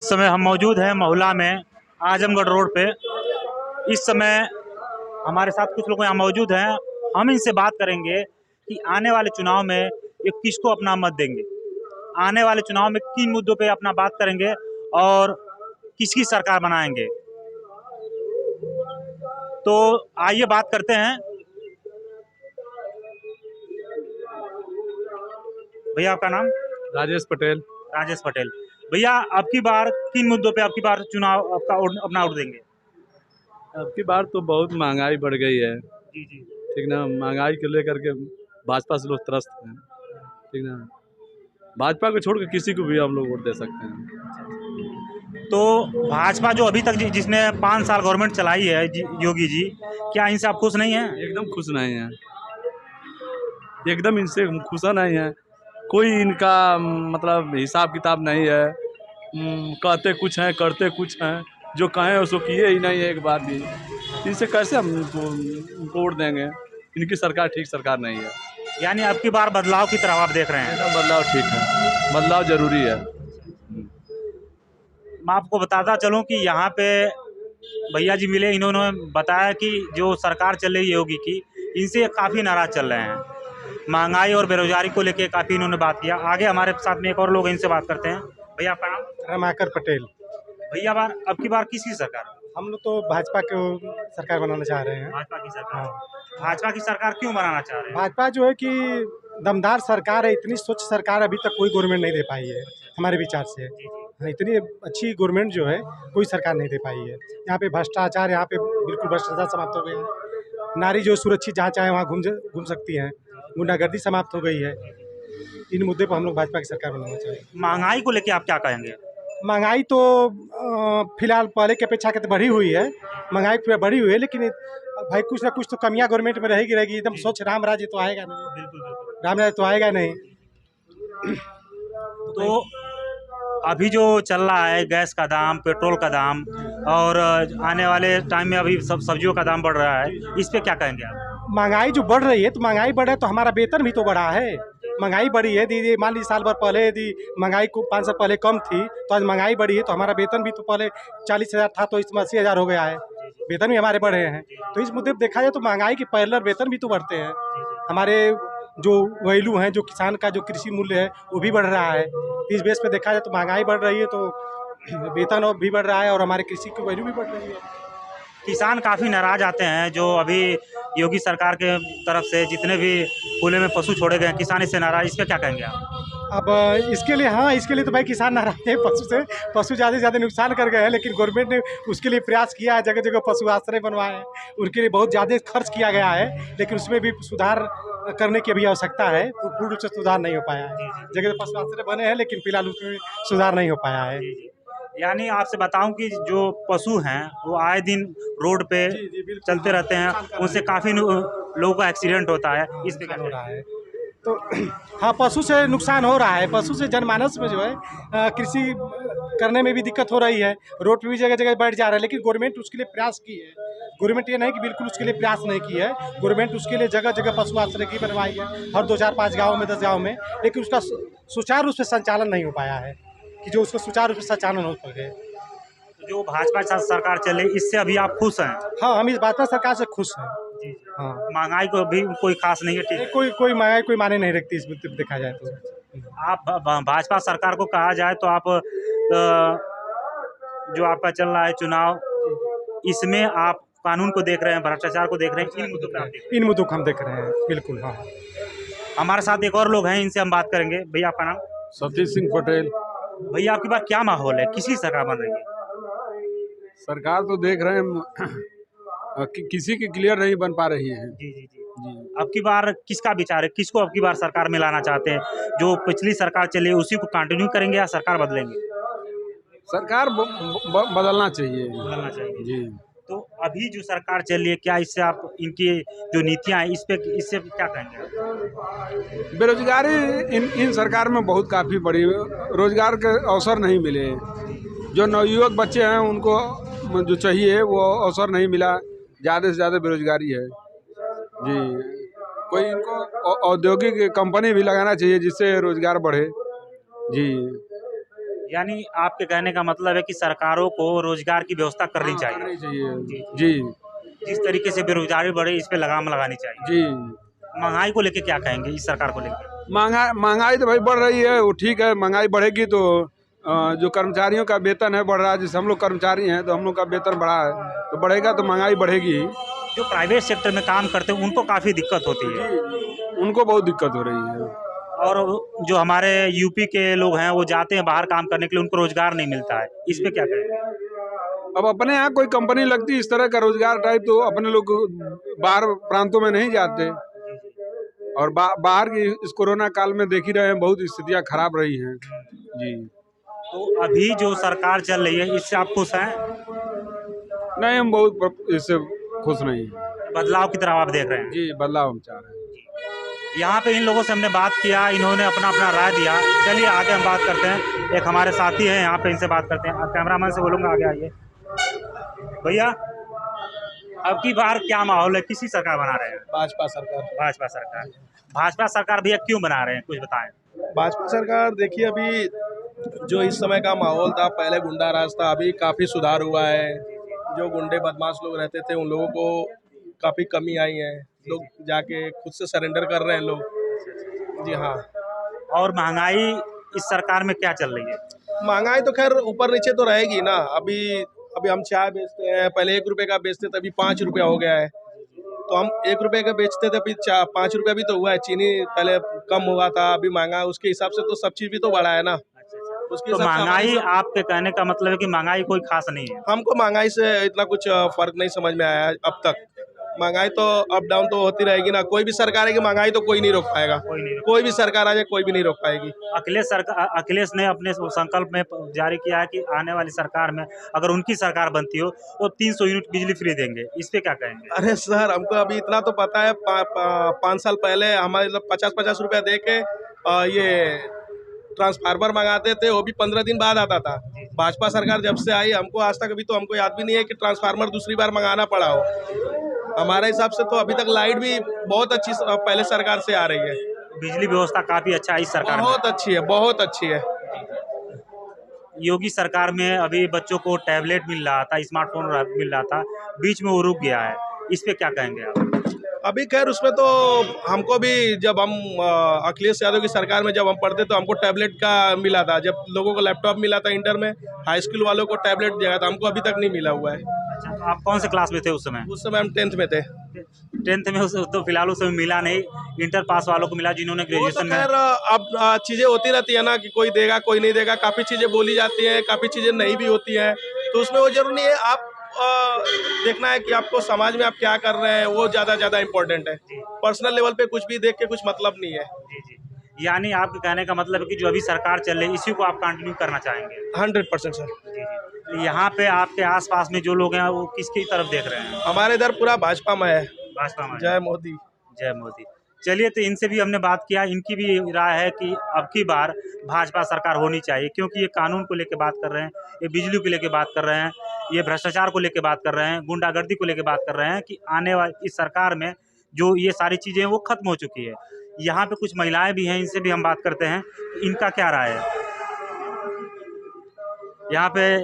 इस समय हम मौजूद हैं महुला में, आजमगढ़ रोड पे। इस समय हमारे साथ कुछ लोग यहाँ मौजूद हैं। हम इनसे बात करेंगे कि आने वाले चुनाव में ये किसको अपना मत देंगे, आने वाले चुनाव में किन मुद्दों पे अपना बात करेंगे और किसकी सरकार बनाएंगे। तो आइए बात करते हैं। भैया आपका नाम? राजेश पटेल। राजेश पटेल। भैया अब की बार किन मुद्दों पे अब की बार चुनाव अपना वोट देंगे? अब की बार तो बहुत महंगाई बढ़ गई है, जी जी। ठीक ना। महंगाई को लेकर के भाजपा से लोग त्रस्त हैं, ठीक ना। भाजपा को छोड़ के किसी को भी हम लोग वोट दे सकते हैं। तो भाजपा जो अभी तक जिसने 5 साल गवर्नमेंट चलाई है योगी जी, क्या इनसे आप खुश नहीं हैं? एकदम खुश नहीं है, एकदम इनसे खुश नहीं है। कोई इनका मतलब हिसाब किताब नहीं है। कहते कुछ हैं करते कुछ हैं, जो कहें उसको किए ही नहीं है एक बार भी। इनसे कैसे हम उनको वोट देंगे? इनकी सरकार ठीक सरकार नहीं है। यानी अब की बार बदलाव की तरफ आप देख रहे हैं? एकदम बदलाव ठीक है, बदलाव जरूरी है। मैं आपको बताता चलूं कि यहाँ पे भैया जी मिले, इन्होंने बताया कि जो सरकार चल रही है योगी की, इनसे काफ़ी नाराज चल रहे हैं। महंगाई और बेरोजगारी को लेके काफ़ी इन्होंने बात किया। आगे हमारे साथ में एक और लोग, इनसे बात करते हैं। भैया आपका नाम? रमाकर पटेल। भैया अब की बार किसकी सरकार? हम लोग तो भाजपा को सरकार बनाना चाह रहे हैं। भाजपा की सरकार। हाँ। भाजपा की सरकार क्यों बनाना चाह रहे हैं? भाजपा जो है कि दमदार सरकार है, इतनी स्वच्छ सरकार अभी तक कोई गवर्नमेंट नहीं दे पाई है हमारे विचार से। हाँ, इतनी अच्छी गवर्नमेंट जो है कोई सरकार नहीं दे पाई है। यहाँ पे भ्रष्टाचार, यहाँ पे बिल्कुल भ्रष्टाचार समाप्त हो गया है। नारी जो सुरक्षित जहाँ चाहे वहाँ घूम सकती हैं। गुंडागर्दी समाप्त हो गई है। इन मुद्दे पर हम लोग भाजपा की सरकार बनाना चाहिए। महंगाई को लेके आप क्या कहेंगे? महंगाई तो फिलहाल पहले की अपेक्षा के तो बढ़ी हुई है। महंगाई पूरा बढ़ी हुई है, लेकिन भाई कुछ ना कुछ तो कमियां गवर्नमेंट में रहेगी। एकदम स्वच्छ राम राज्य तो आएगा नहीं। बिल्कुल। राम राज्य तो आएगा नहीं। तो अभी जो चल रहा है, गैस का दाम, पेट्रोल का दाम, और आने वाले टाइम में अभी सब सब्जियों का दाम बढ़ रहा है, इस पे क्या कहेंगे आप? महंगाई जो बढ़ रही है, तो महंगाई बढ़ रहा है तो हमारा वेतन भी तो बढ़ा है। महंगाई बढ़ी है दीदी, मान लीजिए साल भर पहले यदि महंगाई को 5 साल पहले कम थी, तो आज महंगाई बढ़ी है तो हमारा वेतन भी तो पहले 40,000 था तो इसमें 80,000 हो गया है। वेतन भी हमारे बढ़े हैं। तो इस मुद्दे पर देखा जाए तो महंगाई के पैरेलल वेतन भी तो बढ़ते हैं। हमारे जो वैल्यू हैं, जो किसान का जो कृषि मूल्य है, वो भी बढ़ रहा है। इस बेस पे देखा जाए तो महंगाई बढ़ रही है तो वेतन और भी बढ़ रहा है और हमारे कृषि की वैल्यू भी बढ़ रही है। किसान काफ़ी नाराज आते हैं जो अभी योगी सरकार के तरफ से जितने भी खुले में पशु छोड़े गए हैं, किसान इससे नाराज, इस पे क्या कहेंगे आप? अब इसके लिए, हाँ, इसके लिए तो भाई किसान नाराज है। पशु ज़्यादा से ज़्यादा नुकसान कर गए हैं, लेकिन गवर्नमेंट ने उसके लिए प्रयास किया है। जगह जगह पशु आश्रय बनवाए हैं, उनके लिए बहुत ज़्यादा खर्च किया गया है, लेकिन उसमें भी सुधार करने की अभी आवश्यकता है। पूर्ण रूप से सुधार नहीं हो पाया है। जगह पशु आश्रय बने हैं, लेकिन फिलहाल उसमें सुधार नहीं हो पाया है। यानी आपसे बताऊं कि जो पशु हैं वो आए दिन रोड पे चलते रहते हैं, उनसे काफ़ी लोगों का एक्सीडेंट होता है, इस पे क्या हो रहा है। तो हाँ, पशु से नुकसान हो रहा है। पशु से जनमानस में जो है कृषि करने में भी दिक्कत हो रही है। रोड पे भी जगह जगह बैठ जा रहा है, लेकिन गवर्नमेंट उसके लिए प्रयास की है। गवर्नमेंट ये नहीं कि बिल्कुल उसके लिए प्रयास नहीं की है। गवर्नमेंट उसके लिए जगह जगह पशु आश्रय की बनवाई है, हर 2 4 5 गाँव में, 10 गाँव में, लेकिन उसका सुचारू रूप से संचालन नहीं हो पाया है कि जो उसका सुचारू रूप से संचालन हो सके। जो भाजपा सरकार चले, इससे अभी आप खुश हैं? हाँ, हम इस भाजपा सरकार से खुश हैं। जी। हाँ, महंगाई को भी कोई खास नहीं है, ठीक है? कोई महंगाई कोई मायने नहीं रखती इस मुद्दे पे देखा जाए तो। आप भाजपा सरकार को कहा जाए तो आप जो आपका चल रहा है चुनाव, इसमें आप कानून को देख रहे हैं, भ्रष्टाचार को देख रहे हैं, इन मुद्दों पे आप देख रहे हैं? इन मुद्दों को हम देख रहे हैं, बिल्कुल। हाँ, हमारे साथ एक और लोग हैं, इनसे हम बात करेंगे। भैया आपका नाम? सतीश सिंह पटेल। भैया आपकी बात क्या माहौल है, किसकी सरकार बन रही है? सरकार तो देख रहे हैं किसी की क्लियर नहीं बन पा रही है। जी जी जी। अब की बार किसका विचार है, किसको अब की बार सरकार में लाना चाहते हैं? जो पिछली सरकार चली उसी को कंटिन्यू करेंगे या सरकार बदलेंगे? सरकार बदलना चाहिए। बदलना चाहिए जी। तो अभी जो सरकार चल रही है, क्या इससे आप इनकी जो नीतियाँ हैं इससे क्या कहेंगे आप? बेरोजगारी इन सरकार में बहुत काफ़ी बड़ी, रोजगार के अवसर नहीं मिले। जो नवयुवक बच्चे हैं उनको जो चाहिए वो अवसर नहीं मिला। ज़्यादा से ज़्यादा बेरोजगारी है जी। कोई इनको औद्योगिक कंपनी भी लगाना चाहिए जिससे रोजगार बढ़े जी। यानी आपके कहने का मतलब है कि सरकारों को रोजगार की व्यवस्था करनी चाहिए। करनी चाहिए जी जिस तरीके से बेरोजगारी बढ़े इस पे लगाम लगानी चाहिए। जी। महंगाई को लेके क्या कहेंगे इस सरकार को लेके? महंगाई तो भाई बढ़ रही है, वो ठीक है, महंगाई बढ़ेगी तो जो कर्मचारियों का वेतन है बढ़ रहा है, जैसे हम लोग कर्मचारी हैं तो हम लोग का वेतन बढ़ा है तो बढ़ेगा तो महंगाई बढ़ेगी ही। जो प्राइवेट सेक्टर में काम करते हैं उनको काफ़ी दिक्कत होती है, उनको बहुत दिक्कत हो रही है। और जो हमारे यूपी के लोग हैं वो जाते हैं बाहर काम करने के लिए, उनको रोजगार नहीं मिलता है, इस पे क्या कहेंगे? अब अपने यहाँ कोई कंपनी लगती इस तरह का रोजगार टाइप तो अपने लोग बाहर प्रांतों में नहीं जाते, और बाहर की इस कोरोना काल में देख ही रहे हैं बहुत स्थितियाँ खराब रही हैं जी। तो अभी जो सरकार चल रही है इससे आप खुश हैं? नहीं, हम बहुत इससे खुश नहीं हैं। बदलाव की तरफ आप देख रहे हैं? जी, बदलाव हम चाह रहे हैं। यहाँ पे इन लोगों से हमने बात किया, इन्होंने अपना अपना राय दिया। चलिए आगे हम बात करते हैं, एक हमारे साथी हैं यहाँ पे, इनसे बात करते हैं। आप कैमरामैन से बोलूँगा आगे आइए। भैया अब की बार क्या माहौल है, किसी सरकार बना रहे हैं? भाजपा सरकार। भाजपा सरकार। भाजपा सरकार भैया क्यों बना रहे हैं, कुछ बताएं। भाजपा सरकार देखिए, अभी जो इस समय का माहौल था, पहले गुंडा राज था, अभी काफ़ी सुधार हुआ है। जो गुंडे बदमाश लोग रहते थे उन लोगों को काफ़ी कमी आई है, लोग जाके खुद से सरेंडर कर रहे हैं लोग। जी हाँ। और महंगाई इस सरकार में क्या चल रही है? महंगाई तो खैर ऊपर नीचे तो रहेगी ना। अभी हम चाय बेचते हैं, पहले 1 रुपए का बेचते थे, अभी 5 रुपया हो गया है। तो हम 1 रुपए का बेचते थे, अभी 5 रुपया भी तो हुआ है। चीनी पहले कम हुआ था, अभी महंगा, उसके हिसाब से तो सब चीज़ भी तो बढ़ा है ना। उसके तो हिसाब से महंगाई, आपके कहने का मतलब है कि महंगाई कोई खास नहीं है? हमको महंगाई से इतना कुछ फर्क नहीं समझ में आया है अब तक। महंगाई तो अप डाउन तो होती रहेगी ना, कोई भी सरकार है कि महंगाई तो कोई नहीं रोक पाएगा। कोई भी सरकार आ जाए कोई भी नहीं रोक पाएगी। अखिलेश ने अपने संकल्प में जारी किया है कि आने वाली सरकार में अगर उनकी सरकार बनती हो तो 300 यूनिट बिजली फ्री देंगे, इस पे क्या कहेंगे? अरे सर, हमको अभी इतना तो पता है, 5 साल पहले हमारे 50-50 रुपया दे के ये ट्रांसफार्मर मंगाते थे, वो भी 15 दिन बाद आता था। भाजपा सरकार जब से आई हमको आज तक अभी तो हमको याद भी नहीं है कि ट्रांसफार्मर दूसरी बार मंगाना पड़ा हो। हमारे हिसाब से तो अभी तक लाइट भी बहुत अच्छी पहले सरकार से आ रही है। बिजली व्यवस्था काफी अच्छा है इस सरकार में। बहुत अच्छी है, बहुत अच्छी है। योगी सरकार में अभी बच्चों को टैबलेट मिल रहा था, स्मार्टफोन मिल रहा था, बीच में वो रुक गया है, इस पे क्या कहेंगे आप? अभी खैर उसमें तो हमको भी, जब हम अखिलेश यादव की सरकार में जब हम पढ़ते तो हमको टैबलेट का मिला था। जब लोगों को लैपटॉप मिला था इंटर में, हाई स्कूल वालों को टैबलेट दिया था, हमको अभी तक नहीं मिला हुआ है। अच्छा, आप कौन से क्लास में थे उस समय? उस समय हम 10th में थे। 10th में तो फिलहाल उस समय मिला नहीं, इंटर पास वालों को मिला जिन्होंने ग्रेजुएशन में। खैर अब चीज़ें होती रहती है ना कि कोई देगा कोई नहीं देगा, काफ़ी चीज़ें बोली जाती हैं, काफ़ी चीज़ें नहीं भी होती हैं, तो उसमें वो जरूरी है। आप देखना है कि आपको समाज में आप क्या कर रहे हैं, वो ज़्यादा इम्पोर्टेंट है। पर्सनल लेवल पे कुछ भी देख के कुछ मतलब नहीं है। जी। यानी आपके कहने का मतलब है कि जो अभी सरकार चल रही है इसी को आप कंटिन्यू करना चाहेंगे? 100% सर। जी। यहाँ पे आपके आसपास में जो लोग हैं वो किसकी तरफ देख रहे हैं? हमारे इधर पूरा भाजपा में है। भाजपा में। जय मोदी। जय मोदी। चलिए, तो इनसे भी हमने बात किया, इनकी भी राय है कि अब की बार भाजपा सरकार होनी चाहिए, क्योंकि ये कानून को लेकर बात कर रहे हैं, ये बिजली को लेकर बात कर रहे हैं, ये भ्रष्टाचार को लेकर बात कर रहे हैं, गुंडागर्दी को लेकर बात कर रहे हैं कि आने वाली इस सरकार में जो ये सारी चीज़ें वो खत्म हो चुकी है। यहाँ पे कुछ महिलाएं भी हैं, इनसे भी हम बात करते हैं, इनका क्या राय है। यहाँ पे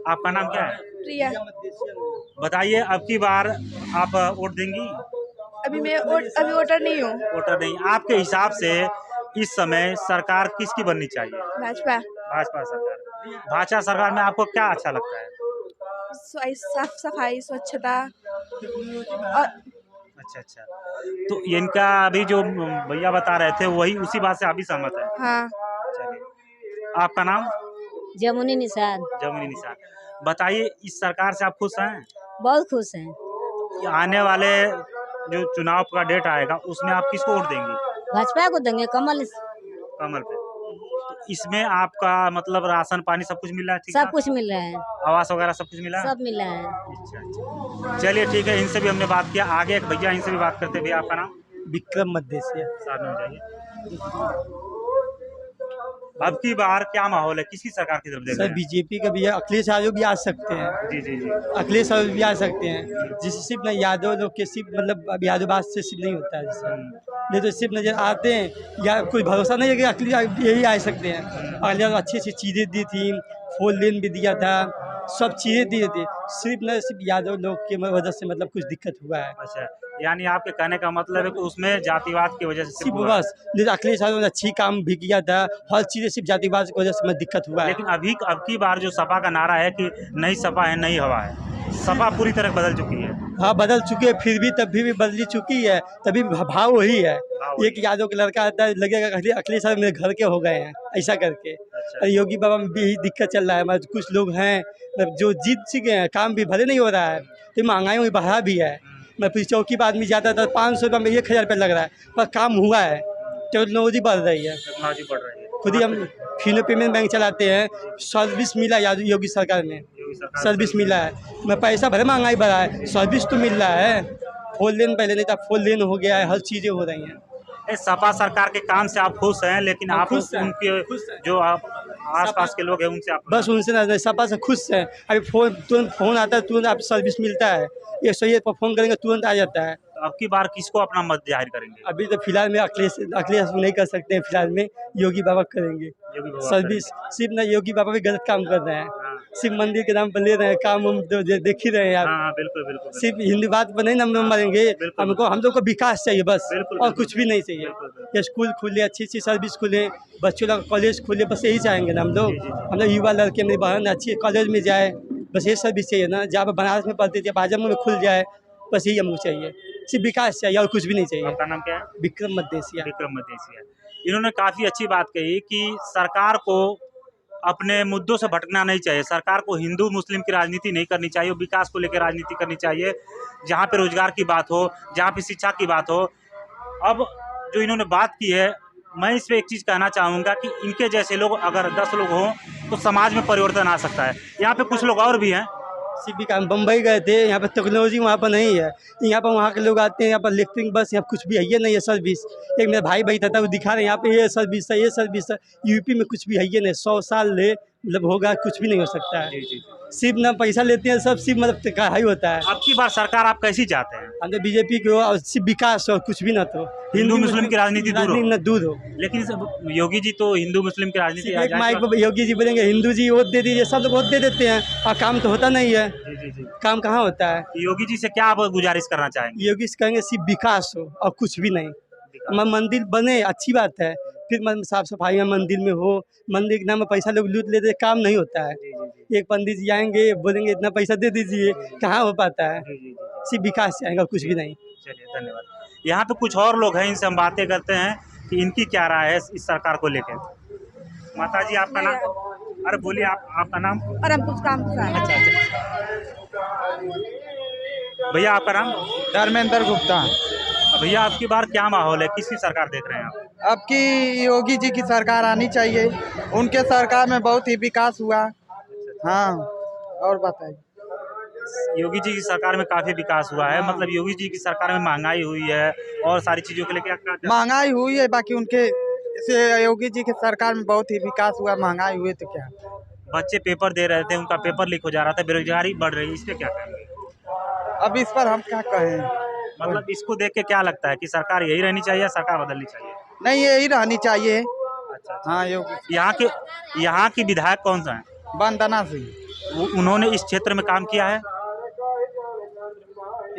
आपका नाम क्या है? प्रिया। बताइए, अब की बार आप वोट देंगी? अभी वोटर नहीं हूँ। वोटर नहीं। आपके हिसाब से इस समय सरकार किसकी बननी चाहिए? भाजपा। भाजपा सरकार। भाजपा सरकार में आपको क्या अच्छा लगता है? साफ सफाई, स्वच्छता और अच्छा। तो इनका अभी जो भैया बता रहे थे वही उसी बात से आप भी सहमत है? हाँ। चलिए, आपका नाम? जमुनी निषाद। जमुनी निषाद। बताइए, इस सरकार से आप खुश हैं? बहुत खुश हैं। आने वाले जो चुनाव का डेट आएगा उसमें आप किसको वोट देंगी? भाजपा को देंगे, कमल पे। तो इसमें आपका मतलब राशन पानी सब कुछ मिल रहा है? ठीक, सब कुछ मिल रहा है, आवास वगैरह सब कुछ मिला है? सब मिला है। अच्छा। चलिए ठीक है, इनसे भी हमने बात किया। आगे एक भैया, इनसे भी बात करते हैं। भैया आपका नाम? विक्रम मध्य। साथ में हो जाइए। अब की बार क्या माहौल है, किसी सरकार की तरफ देख रहे हैं? बीजेपी का भी है, अखिलेश यादव भी आ सकते हैं। जी। अखिलेश यादव भी आ सकते हैं, जिससे सिर्फ ना यादव लोग के सिर्फ मतलब अब यादववाद से सिर्फ नहीं होता है। जैसे नहीं तो सिर्फ नजर आते हैं या कोई भरोसा नहीं है कि अखिलेश यही आ सकते हैं। अखिलेश अच्छी अच्छी चीज़ें दी थी, 4 लेन भी दिया था, सब चीज़ें दिए थे। सिर्फ यादव लोग की वजह से मतलब कुछ दिक्कत हुआ है। अच्छा, यानी आपके कहने का मतलब है कि उसमें जातिवाद की वजह से सिर्फ हुआ है। बस जैसे अखिलेश यादव ने अच्छी काम भी किया था, हर चीज़ें सिर्फ जातिवाद की वजह से मैं दिक्कत हुआ है। लेकिन अब की बार जो सपा का नारा है कि नई सपा है नई हवा है, सपा पूरी तरह बदल चुकी है। हाँ बदल चुकी है, फिर भी तभी भी बदली चुकी है, तभी भाव वही है। एक यादव का लड़का आता है लगेगा अखिलेश यादव मेरे घर के हो गए हैं ऐसा करके। और योगी बाबा में भी यही दिक्कत चल रहा है। मतलब कुछ लोग हैं मतलब जो जीत चुके हैं, काम भी भले नहीं हो रहा है, तो महंगाई बढ़ा भी है। मैं फिर चौकी पर आदमी जाता था 500 रुपये में 1000 रुपये लग रहा है, पर काम हुआ है, टेक्नोलॉजी बढ़ रही है। टेक्नोलॉजी बढ़ रही है। खुद ही हम फिनो पेमेंट बैंक चलाते हैं, सर्विस मिला योगी सरकार में, सर्विस मिला है। मैं पैसा भले महंगाई बढ़ा है, सर्विस तो मिल रहा है। 4 लेन पहले नहीं था, 4 लेन हो गया है, हर चीज़ें हो रही हैं। सपा सरकार के काम से आप खुश हैं, लेकिन आप खुश हैं, उनके जो आप आसपास के लोग हैं उनसे आप बस उनसे ना सपा से खुश हैं। अभी तुरंत फ़ोन आता है, तुरंत आप सर्विस मिलता है, 101 पर फ़ोन करेंगे तुरंत आ जाता है। अब की बार किसको अपना मत जाहिर करेंगे? अभी तो फिलहाल में अखिलेश नहीं कर सकते हैं, फिलहाल में योगी बाबा करेंगे योगी बाबा सर्विस। सिर्फ ना योगी बाबा भी गलत काम कर रहे हैं, सिर्फ मंदिर के नाम पर ले रहे हैं, काम हम तो देख ही रहे हैं आप। हाँ बिल्कुल बिल्कुल। सिर्फ हिंदी बात पर नहीं ना मरेंगे, हम लोग को विकास चाहिए बस, और कुछ भी नहीं चाहिए। स्कूल खुले, अच्छी अच्छी सर्विस खुले, बच्चों का कॉलेज खुले, बस यही चाहेंगे ना हम लोग युवा लड़के मेरी बहन अच्छी कॉलेज में जाए, बस ये सर्विस चाहिए ना। जहाँ पर बनारस में पढ़ते थे आजम में खुल जाए, बस यही हमको चाहिए, सिर्फ विकास चाहिए और कुछ भी नहीं चाहिए। आपका नाम क्या है? विक्रम मदेसिया। विक्रम मदेसिया। इन्होंने काफ़ी अच्छी बात कही कि सरकार को अपने मुद्दों से भटकना नहीं चाहिए, सरकार को हिंदू मुस्लिम की राजनीति नहीं करनी चाहिए, विकास को लेकर राजनीति करनी चाहिए। जहाँ पे रोजगार की बात हो, जहाँ पे शिक्षा की बात हो। अब जो इन्होंने बात की है, मैं इस पर एक चीज़ कहना चाहूँगा कि इनके जैसे लोग अगर 10 लोग हों तो समाज में परिवर्तन आ सकता है। यहाँ पे कुछ लोग और भी हैं। सिर्फ हम बम्बई गए थे, यहाँ पर टेक्नोलॉजी वहाँ पर नहीं है, यहाँ पर वहाँ के लोग आते हैं, यहाँ पर इलेक्ट्रिक बस, यहाँ कुछ भी है ये नहीं है सर्विस। एक मेरा भाई बैठा था, वो दिखा रहे हैं यहाँ पे ये सर्विस है, ये सर्विस है। यूपी में कुछ भी है ये नहीं, 100 साल ले मतलब होगा, कुछ भी नहीं हो सकता है। सिर्फ ना पैसा लेते हैं सब, सिर्फ मतलब कढ़ाई होता है। अब की बार सरकार आप कैसी चाहते हैं? हम तो बीजेपी को, और सिर्फ विकास और कुछ भी ना, तो हिंदू मुस्लिम की राजनीति दूर हो। लेकिन योगी जी तो हिंदू मुस्लिम की राजनीति एक माइक पर योगी जी बोलेंगे हिंदू जी वोट दे दीजिए, सब लोग वोट दे देते हैं, और काम तो होता नहीं है। जी। काम कहाँ होता है? योगी जी से क्या आप गुजारिश करना चाहेंगे? योगी से कहेंगे सिर्फ विकास हो और कुछ भी नहीं। मंदिर बने अच्छी बात है, फिर साफ सफाई मंदिर में हो, मंदिर के नाम में पैसा लोग लूट लेते, काम नहीं होता है। एक पंडित जी आएंगे बोलेंगे इतना पैसा दे दीजिए, कहाँ हो पाता है? सिर्फ विकास चाहेंगे, कुछ भी नहीं। चलिए धन्यवाद। यहाँ पे कुछ और लोग हैं, इनसे हम बातें करते हैं कि इनकी क्या राय है इस सरकार को लेकर। माता जी आपका नाम? अरे बोलिए आपका नाम? और हम कुछ काम अच्छा। भैया आपका नाम? धर्मेंद्र गुप्ता। भैया आपकी बार क्या माहौल है, किसकी सरकार देख रहे हैं आप? अब की योगी जी की सरकार आनी चाहिए, उनके सरकार में बहुत ही विकास हुआ। हाँ और बताइए। योगी जी की सरकार में काफी विकास हुआ है, मतलब योगी जी की सरकार में महंगाई हुई है और सारी चीजों के लिए क्या महंगाई हुई है, बाकी उनके से योगी जी की सरकार में बहुत ही विकास हुआ। महंगाई हुई तो क्या, बच्चे पेपर दे रहे थे, उनका पेपर लीक हो जा रहा था, बेरोजगारी बढ़ रही है, इस पे क्या कहेंगे? अब इस पर हम क्या कहें? मतलब इसको देख के क्या लगता है कि सरकार यही रहनी चाहिए या सरकार बदलनी चाहिए? नहीं यही रहनी चाहिए। अच्छा। हाँ योगी। यहाँ की विधायक कौन सा है? वंदना सिंह। उन्होंने इस क्षेत्र में काम किया है?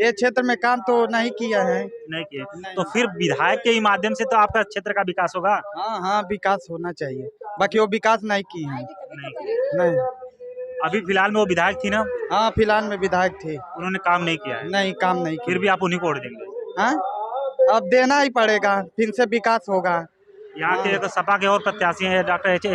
ये क्षेत्र में काम तो नहीं किया है। नहीं किया। तो फिर विधायक के ही माध्यम से तो आपका क्षेत्र का विकास होगा। हाँ विकास होना चाहिए, बाकी वो विकास नहीं की है। नहीं। अभी फिलहाल में वो विधायक थी ना? हाँ फिलहाल में विधायक थे, उन्होंने काम नहीं किया है। नहीं काम नहीं किया। फिर भी आप उन्हीं को वोट देंगे? हाँ अब देना ही पड़ेगा, फिर से विकास होगा। यहाँ के एक सपा के और प्रत्याशी हैं डॉक्टर एच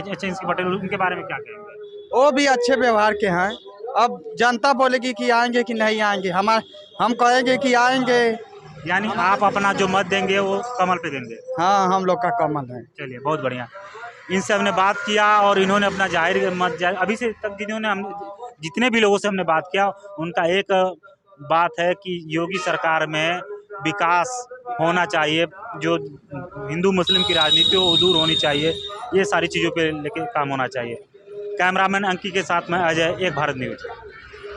पटेल, उनके बारे में क्या कहेंगे? वो भी अच्छे व्यवहार के हैं। अब जनता बोलेगी कि आएंगे कि नहीं आएंगे, हम कहेंगे कि आएंगे। यानी आप अपना जो मत देंगे वो कमल पे देंगे? हाँ हम लोग का कमल है। चलिए बहुत बढ़िया। इनसे हमने बात किया और इन्होंने अपना जाहिर मत अभी से तक जितने भी लोगों से हमने बात किया, उनका एक बात है कि योगी सरकार में विकास होना चाहिए, जो हिंदू मुस्लिम की राजनीति वो दूर होनी चाहिए, ये सारी चीज़ों पे लेके काम होना चाहिए। कैमरामैन अंकी के साथ में अजय, एक भारत न्यूज़।